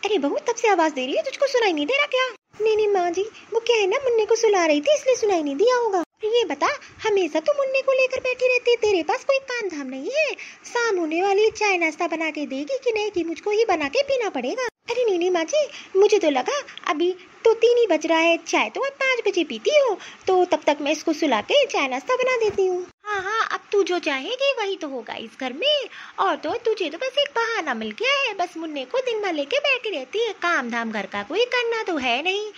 अरे बहू, तब से आवाज दे रही है, तुझको सुनाई नहीं दे रहा क्या? नहीं नहीं माँ जी, वो क्या है ना, मुन्ने को सुला रही थी इसलिए सुनाई नहीं दिया होगा। ये बता, हमेशा तो मुन्ने को लेकर बैठी रहती है, तेरे पास कोई काम धाम नहीं है? शाम होने वाली, चाय नाश्ता बना के देगी कि नहीं कि मुझको ही बना के पीना पड़ेगा? अरे नहीं नहीं माँ जी, मुझे तो लगा अभी तो 3 ही बज रहा है, चाय तो अब 5 बजे पीती हो, तो तब तक मैं इसको सुला के चाय नाश्ता बना देती हूँ। हाँ हाँ, अब तू जो चाहेगी वही तो होगा इस घर में। और तो तुझे तो बस एक बहाना मिल गया है, बस मुन्ने को दिन भर लेके बैठी रहती है, काम धाम घर का कोई करना तो है नहीं,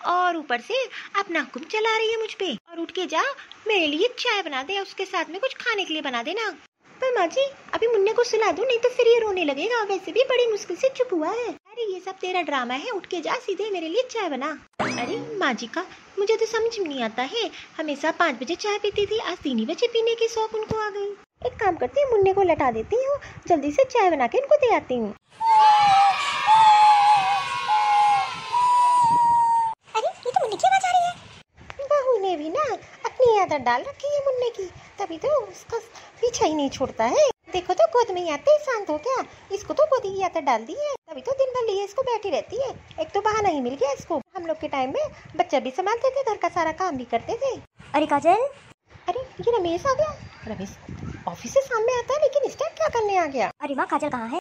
और ऊपर से अपना हुक्म चला रही है मुझ पे। और उठ के जा, मेरे लिए चाय बना दे, उसके साथ में कुछ खाने के लिए बना देना। पर माँ जी, अभी मुन्ने को सुला दूं, नहीं तो फिर ये रोने लगेगा, वैसे भी बड़ी मुश्किल से चुप हुआ है। अरे ये सब तेरा ड्रामा है, उठ के जा, सीधे मेरे लिए चाय बना। अरे माँ जी का मुझे तो समझ में नहीं आता है, हमेशा 5 बजे चाय पीती थी, आज 3 ही बजे पीने की शौक उनको आ गई। एक काम करती हूँ, मुन्ने को लटा देती हूँ, जल्दी से चाय बना के इनको दे आती हूँ। अरे ये तो मुन्ने की आवाज आ रही है। बहू ने भी ना अपनी आदत डाल रखी है मुन्ने की, तभी तो उसका पीछा ही नहीं छोड़ता है। देखो तो गोद में आते ही शांत हो गया, इसको तो गोद की आदत डाल दी है, तभी तो दिन भर लिए इसको बैठी रहती है। एक तो बहाना ही मिल गया इसको, हम लोग के टाइम में बच्चा भी संभालते थे, घर का सारा काम भी करते थे। अरे काजल, अरे ये रमेश आ गया। रमेश ऑफिस से सामने आता है, लेकिन इस टाइम क्या करने आ गया? अरे माँ काजल कहाँ है?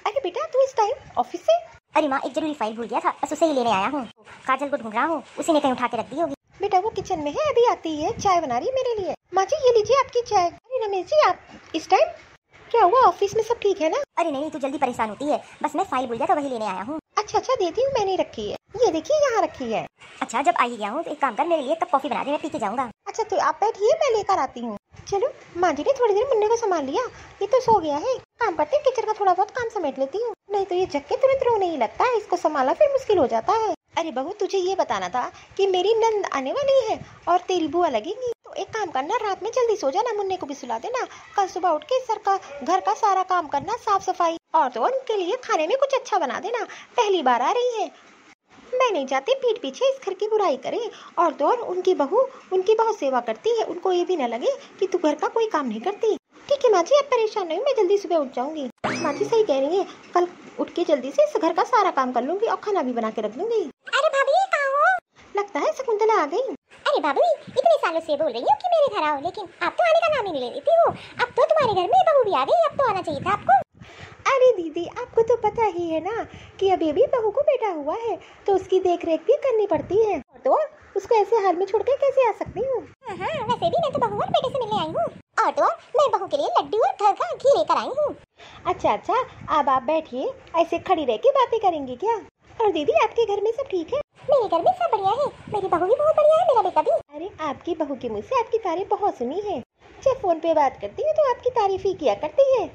अरे बेटा तू इस टाइम ऑफिस से? अरे माँ एक जरूरी फाइल भूल गया था, बस उसे ही लेने आया हूँ। काजल को ढूंढ रहा हूँ, उसी ने कहीं उठा के रख दी होगी। बेटा वो किचन में है, अभी आती है, चाय बना रही है मेरे लिए। माँ जी ये लीजिए आपकी चाय। अरे रमेश जी आप इस टाइम, क्या हुआ, ऑफिस में सब ठीक है ना? अरे नहीं, तू जल्दी परेशान होती है, बस मैं फाइल भूल गया था, वही लेने आया हूँ। अच्छा देती हूँ, मैंने रखी है, ये देखिए यहाँ रखी है। अच्छा जब आ ही गया हूँ तो एक काम कर, मेरे लिए कप कॉफी बना दे, मैं पी के जाऊंगा। अच्छा तो आप बैठिए, मैं लेकर आती हूँ। चलो माँ जी ने थोड़ी देर मुन्ने को संभाल लिया, ये तो सो गया है। काम करते हैं, किचन का थोड़ा बहुत काम समेट लेती हूँ, नहीं तो ये जग के तुरंत रोने ही लगता है, इसको संभालना फिर मुश्किल हो जाता है। अरे बहू तुझे ये बताना था कि मेरी नंद आने वाली है और तेरी बुआ लगेगी, तो एक काम करना, रात में जल्दी सो जाना, मुन्ने को भी सुला देना, कल सुबह उठ के घर का सारा काम करना, साफ सफाई, और तो उनके लिए खाने में कुछ अच्छा बना देना, पहली बार आ रही है। मैं नहीं चाहती पीठ पीछे इस घर की बुराई करे, और तो और उनकी बहू उनकी बहुत सेवा करती है, उनको ये भी न लगे कि तू घर का कोई काम नहीं करती। ठीक है माँ जी, अब परेशान नहीं, मैं जल्दी सुबह उठ जाऊंगी। माँ जी सही कह रही है, कल उठ के जल्दी से इस घर का सारा काम कर लूंगी और खाना भी बना के रख लूंगी। अरे भाभी कहाँ हो? लगता है शकुंतला आ गई। अरे भाभी इतने सालों से बोल रही हूँ कि मेरे घर आओ, लेकिन आप तो आने का नाम ही नहीं ले रही थी। हो अब तो तुम्हारे घर में बहू भी आ गई, अब तो आना चाहिए था आपको। अरे दीदी आपको तो पता ही है ना कि अभी अभी बहू को बेटा हुआ है, तो उसकी देख रेख भी करनी पड़ती है, तो उसको ऐसे हाल में छोड़ के कैसे आ सकती हूँ? वैसे भी मैं तो बहू और बेटे से मिलने आई हूँ, और तो मैं बहू के लिए लड्डू और घर का घी लेकर आई हूँ। अच्छा अब आप बैठिए, ऐसे खड़ी रह के बातें करेंगे क्या? और दीदी आपके घर में सब ठीक है? मेरे घर में सब बढ़िया है, मेरी बहू भी बहुत बढ़िया है, मेरा बेटा भी। अरे आपकी बहू के मुँह से आपकी तारीफ बहुत सुनी है, जब फोन पे बात करती है तो आपकी तारीफ ही किया करती है।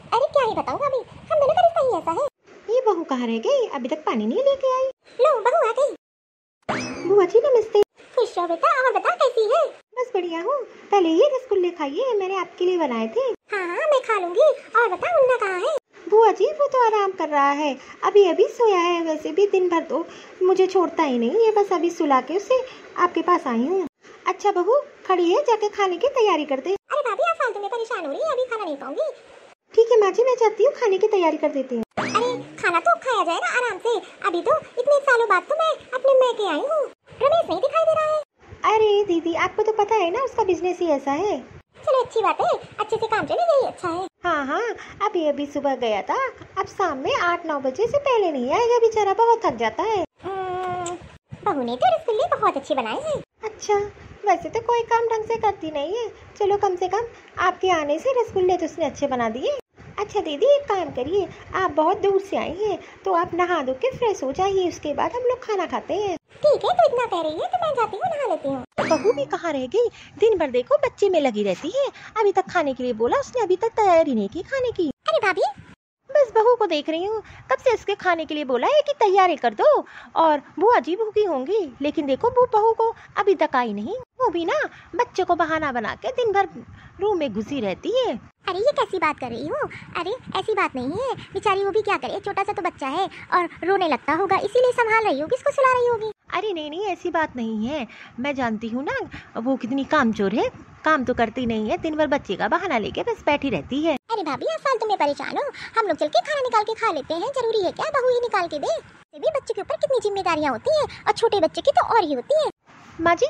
अरे क्या ही बताऊँ भाभी, हम दोनों का रिश्ता ही ऐसा है। ये बहू कहाँ रह गई, अभी तक पानी नहीं लेके आई? लो बहू आ गई। बुआ जी नमस्ते। खुश रहो बेटा, और बता कैसी है? बस बढ़िया हूँ, पहले ये रसगुल्ले खाइए, मैंने आपके लिए बनाए थे। हाँ मैं खा लूंगी, और बता मुन्ना कहाँ है? बुआ जी वो तो आराम कर रहा है, अभी सोया है, वैसे भी दिन भर तो मुझे छोड़ता ही नहीं है, बस अभी सुला के उसे आपके पास आई हूँ। अच्छा बहू खड़ी है, जाके खाने की तैयारी कर दे। अरे भाभी आप फालतू में परेशान हो रही है, अभी खाना नहीं पाऊंगी। ठीक है माँ जी, मैं जाती हूँ, खाने की तैयारी कर देती हूँ। अरे खाना तो खाया जाए ना आराम से, अभी तो इतने सालों बाद तो मैं अपने मैके आई हूँ, रमेश नहीं दिखाई दे रहा है। अरे दीदी आपको तो पता है ना, उसका बिजनेस ही ऐसा है। चलो अच्छी बात है, अच्छे से काम चले, यही अच्छा है। हाँ अभी सुबह गया था, अब शाम में 8-9 बजे से पहले नहीं आएगा, बेचारा बहुत थक जाता है। बहू ने तो रसगुल्ले बहुत अच्छे बनाए हैं। अच्छा वैसे तो कोई काम ढंग से करती नहीं है, चलो कम से कम आपके आने से रसगुल्ले तो उसने अच्छे बना दिए। अच्छा दीदी एक काम करिए, आप बहुत दूर से आई हैं, तो आप नहा धो के फ्रेश हो जाइए, उसके बाद हम लोग खाना खाते हैं। ठीक है, तो इतना कह रही है तो मैं जाती हूँ, नहा लेती हूँ। बहू भी कहाँ रह गई, दिन भर देखो बच्चे में लगी रहती है, अभी तक खाने के लिए बोला उसने, अभी तक तैयारी नहीं की खाने की। अरे भाभी बस बहू को देख रही हूँ, कब से इसके खाने के लिए बोला है कि तैयारी कर दो, और बुआ जी भूखी होंगी, लेकिन देखो वो बहू को अभी तक आई नहीं, वो भी ना बच्चे को बहाना बना के दिन भर रूम में घुसी रहती है। अरे ये कैसी बात कर रही हो? अरे ऐसी बात नहीं है, बेचारी वो भी क्या करे, छोटा सा तो बच्चा है और रोने लगता होगा, इसीलिए संभाल रही होगी, इसको सुला रही होगी। अरे नहीं ऐसी बात नहीं है, मैं जानती हूँ ना वो कितनी कामचोर है, काम तो करती नहीं है, दिन भर बच्चे का बहाना लेके बस बैठी रहती है। अरे भाभी आप फालतू में परेशान हो, हम लोग चल के खाना निकाल के खा लेते हैं, जरूरी है क्या बहू ही निकाल के दे? भी बच्चे के ऊपर कितनी जिम्मेदारियां होती हैं और छोटे बच्चे की तो और ही होती है। माँ जी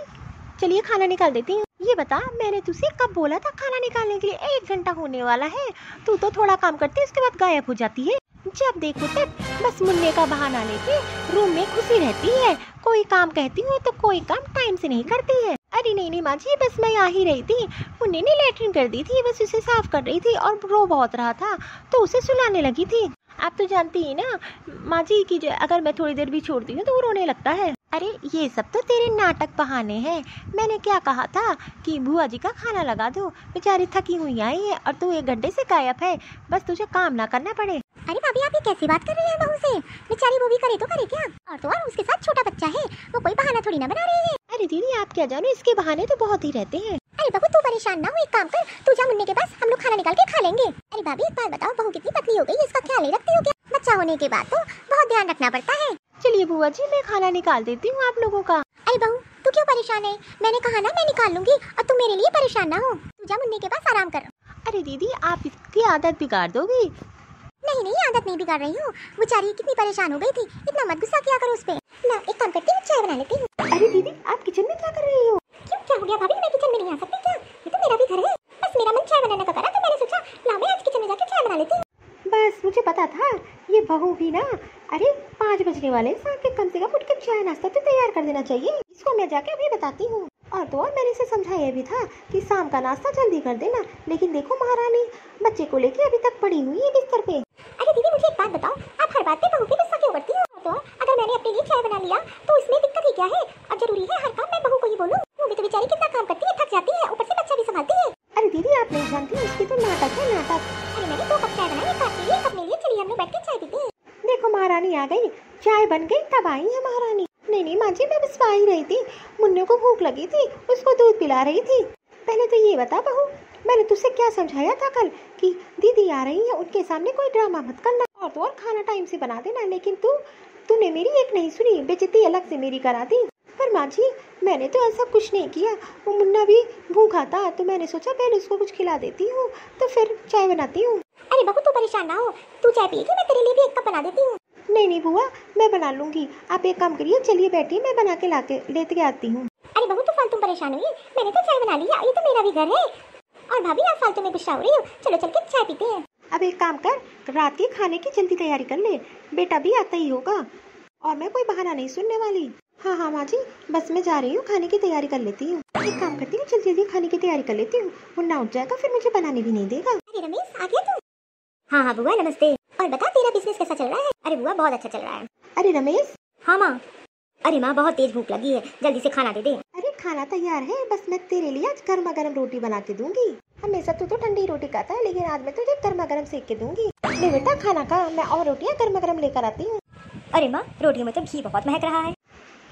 चलिए खाना निकाल देती हूँ। ये बता मैंने तुझसे कब बोला था खाना निकालने के लिए? 1 घंटा होने वाला है, तू तो थोड़ा काम करती है उसके बाद गायब हो जाती है। जब देखो तब बस मुन्ने का बहाना लेके रूम में घुसी रहती है। कोई काम कहती हूँ तो कोई काम टाइम से नहीं करती है। अरे नहीं माँ जी, बस मैं आ ही रही थी, मुन्ने ने लेटरिन कर दी थी, बस उसे साफ कर रही थी और रो बहुत रहा था तो उसे सुलाने लगी थी। आप तो जानती ही ना माँ जी की अगर मैं थोड़ी देर भी छोड़ती हूँ तो वो रोने लगता है। अरे ये सब तो तेरे नाटक बहाने हैं। मैंने क्या कहा था कि बुआ जी का खाना लगा दो, बेचारी थकी हुई आई है और तू 1 घंटे से गायब है, बस तुझे काम ना करना पड़े। अरे भाभी आप ये कैसी बात कर रही हैं बहू से? बेचारी वो भी करे तो करे क्या, और तो और उसके साथ छोटा बच्चा है, वो कोई बहाना थोड़ी ना बना रही है। अरे दीदी आप क्या जानो, इसके बहाने तो बहुत ही रहते हैं। अरे बहू तू परेशान ना हो, एक काम कर तू जा मुन्ने के पास, हम लोग खाना निकाल के खा लेंगे। अरे भाभी एक बात बताओ, बहू कितनी पतली हो गई, इसका ख्याल नहीं रखती हो क्या? बच्चा होने के बाद तो बहुत ध्यान रखना पड़ता है। चलिए बुआ जी मैं खाना निकाल देती हूँ आप लोगों का। अरे बहू तू क्यों परेशान है? मैंने कहा ना मैं निकाल लूंगी, और तुम मेरे लिए परेशान ना हो। तू जा मुन्ने के पास आराम कर। अरे दीदी आप इसकी आदत बिगाड़ दोगी। नहीं नहीं आदत नहीं बिगाड़ रही हूँ, बेचारी कितनी परेशान हो गई थी, इतना मत गुस्सा किया करो उस पे। ना एक काम करती हूँ, चाय बना लेती हूँ। अरे दीदी आप किचन में क्या कर रही हो? क्यों क्या हो गया भाभी, मैं किचन में नहीं आ सकती क्या? ये तो मेरा भी घर है, बस मेरा मन चाय बनाने का करा तो मैंने सोचा ला मैं आज किचन में जाके चाय बना लेती हूँ। बस मुझे पता था ये बहू भी ना, अरे 5 बजने वाले साथ के कम से कम उठ के चाय नाश्ता तो तैयार कर देना चाहिए। इसको मैं जाके अभी बताती हूँ। और तो और मैंने इसे समझाया भी था कि शाम का नाश्ता जल्दी कर देना, लेकिन देखो महारानी बच्चे को लेके अभी तक पड़ी हुई है बिस्तर पे। अरे दीदी मुझे एक बात बताओ, आप हर बात पे बहू पे गुस्सा क्यों करती हो? तो अगर मैंने अपने लिए चाय बना लिया तो इसमें दिक्कत ही क्या है? और जरूरी है हर काम मैं बहू को ही बोलूं? वो भी तो बेचारी कितना काम करती है, थक जाती है, ऊपर से बच्चा भी संभालती है। अरे दीदी आप नहीं जानती, इसकी तो नाटक है नाटक। अरे मैंने 2 कप चाय बनाई, एक आपके लिए एक अपने लिए, चलिए हम लोग बैठ के चाय पीते हैं। देखो महारानी आ गई, चाय बन गई तब आई है महारानी। नहीं माँ जी मैं बस आ ही रही थी, मुन्ने को भूख लगी थी, उसको दूध पिला रही थी। पहले तो ये बता बहू, मैंने तुझसे क्या समझाया था कल कि दीदी आ रही है उनके सामने कोई ड्रामा मत करना, और तो और खाना टाइम से बना देना, लेकिन तूने मेरी एक नहीं सुनी, बेइज्जती अलग से मेरी करा दी। पर माँ जी मैंने तो ऐसा कुछ नहीं किया, वो मुन्ना भी भूखा था तो मैंने सोचा पहले उसको कुछ खिला देती हूँ तो फिर चाय बनाती हूँ। अरे बहू तू परेशान ना हो, तू चाय पिएगी, मैं तेरे लिए भी 1 कप बना देती हूँ। नहीं बुआ मैं बना लूंगी, आप एक काम करिए चलिए बैठिए, मैं बना के लेते आती हूँ। अरे बहू तू फालतू परेशान हुई, मैंने तो चाय बना लिया, ये तो मेरा भी घर है। और भाभी आप फालतू में गुस्सा हो रही हो, चलो चल के चाय पीते हैं। अब एक काम कर, रात के खाने की जल्दी तैयारी कर ले, बेटा भी आता ही होगा और मैं कोई बहाना नहीं सुनने वाली। हाँ माँ जी बस मैं जा रही हूँ, खाने की तैयारी कर लेती हूँ। एक काम करती हूँ जल्दी खाने की तैयारी कर लेती हूँ, मुन्ना उठ जाएगा फिर मुझे बनाने भी नहीं देगा। अरे रमेश आ गया तू? हाँ बुआ नमस्ते, और बता तेरा बिजनेस कैसा चल रहा है? अरे बुआ बहुत अच्छा चल रहा है। अरे रमेश। हाँ माँ। अरे माँ बहुत तेज भूख लगी है, जल्दी से खाना दे दे। अरे खाना तैयार है, बस मैं तेरे लिए आज गर्मा गर्म रोटी बना के दूंगी। हमेशा तू तो ठंडी रोटी खाता है, लेकिन आज मैं तुझे गर्मा गर्म सेक के दूंगी। ले बेटा खाना खा, मैं और रोटियां गर्मा गर्म लेकर आती हूँ। अरे माँ रोटियों में तो घी बहुत महक रहा है।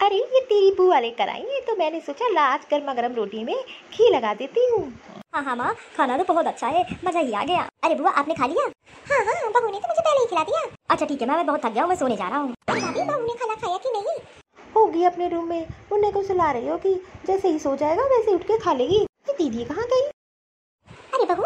अरे ये तेरी बुआ लेकर आई है तो मैंने सोचा ला आज गर्मा गर्म रोटी में घी लगा देती हूँ। हाँ माँ खाना तो बहुत अच्छा है, मजा ही आ गया। अरे बुआ आपने खा लिया? हाँ बहू ने तो मुझे पहले ही खिला दिया। अच्छा ठीक है, मैं बहुत थक गया हूँ, मैं सोने जा रहा हूँ। बहू ने खाना खाया कि नहीं? होगी अपने रूम में, मुन्ने को सुला रही होगी, जैसे ही सो जाएगा वैसे उठ के खा लेगी। ये दीदी कहाँ गई? अरे बहू।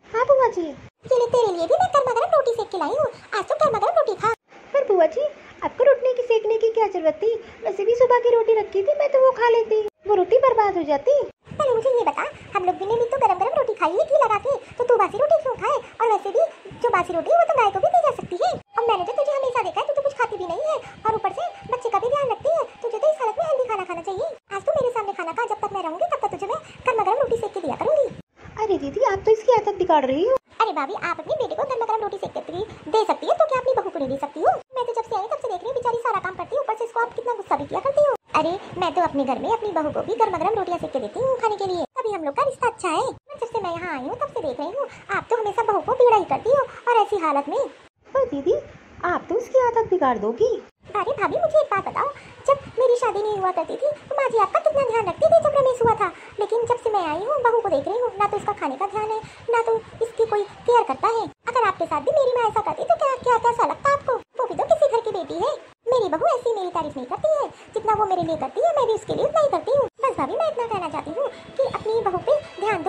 हाँ बुआ जी। ये ले तेरे लिए भी मैं गर्मा गर्म रोटी सेक के लाई हूँ, आज तो गर्मा गर्म रोटी खा। पर बुआ जी आपको रोटी की सेकने की क्या जरूरत थी? वैसे भी सुबह की रोटी रखी थी, मैं तो वो खा लेती, वो रोटी बर्बाद हो जाती। पहले मुझे ये बता, हम लोग भी तो गरम गरम रोटी खाई है घी लगा के, तो तू बासी रोटी क्यों खाए? और वैसे भी जो बासी रोटी है वो तो गाय को भी दी जा सकती है, और मैंने तो तुझे हमेशा देखा है तू तो कुछ खाती भी नहीं है, और ऊपर से बच्चे का भी ध्यान रखती है। तुझे तो इस हालत में हेल्दी खाना खाना चाहिए। आज तो मेरे सामने खाना खा, जब तक मैं रहूंगी तब तक तुझे मैं गर्मा गर्म रोटी सेक के दिया करूंगी। अरे दीदी आप तो इसकी आदत बिगाड़ रही हो। अरे भाभी आप अपनी बेटी को गर्मा गर्म रोटी सेक के दे सकती है तो क्या अपनी बहू को नहीं दे सकती हो? मैं तो जब से आई तब से देख रही हूँ बेचारी सारा काम करती है, ऊपर से इसको आप कितना गुस्सा भी किया करती हो। अरे मैं तो अपने घर में अपनी बहू को भी गर्मा गर्म रोटियां सेक के देती हूँ खाने के लिए, तभी हम लोग का रिश्ता अच्छा है। जब से मैं यहाँ आई हूँ तब से देख रही हूँ आप तो हमेशा बहू को बिगड़ा ही करती हो, और ऐसी हालत में। पर दीदी आप तो इसकी आदत बिगाड़ दोगी। अरे भाभी मुझे एक बात बताओ, जब मेरी शादी नहीं हुआ करती थी तो माँ जी आपका कितना ध्यान रखती थी जब रमेश हुआ था, लेकिन जब से मैं आई हूँ बहू को देख रही हूँ, ना तो इसका खाने का ध्यान है ना तो इसकी कोई केयर करता है। अगर आपके साथ भी मेरी माँ ऐसा करती तो क्या कैसा लगता आपको? वो भी तो किसी घर की बेटी है। मेरी बहू ऐसी मेरी तारीफ नहीं करती है, जितना वो मेरे लिए करती है मैं भी उसके लिए उतना ही करती हूँ। बस भाभी मैं इतना कहना चाहती हूँ कि अपनी बहू पे ध्यान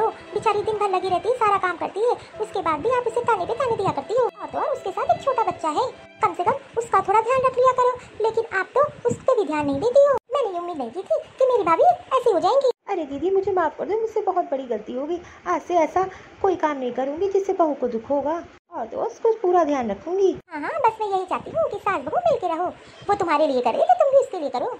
सारी दिन भर लगी रहती है, सारा काम करती है, उसके बाद भी आप उसे ताने पे ताने दिया करती हो। और तो और उसके साथ एक छोटा बच्चा है, कम से कम उसका थोड़ा ध्यान रख लिया करो, लेकिन आप तो उस पर भी ध्यान नहीं देती हो। मैंने उम्मीद नहीं की थी कि मेरी भाभी ऐसी हो जाएंगी। अरे दीदी मुझे माफ कर दो, मुझसे बहुत बड़ी गलती होगी। आज से ऐसा कोई काम नहीं करूंगी जिससे बहू को दुख होगा, और तो उसको पूरा ध्यान रखूंगी। हाँ हाँ, बस मैं यही चाहती हूँ कि सास बहू मिल के रहो। वो तुम्हारे लिए करे तो तुम भी उसके लिए करो।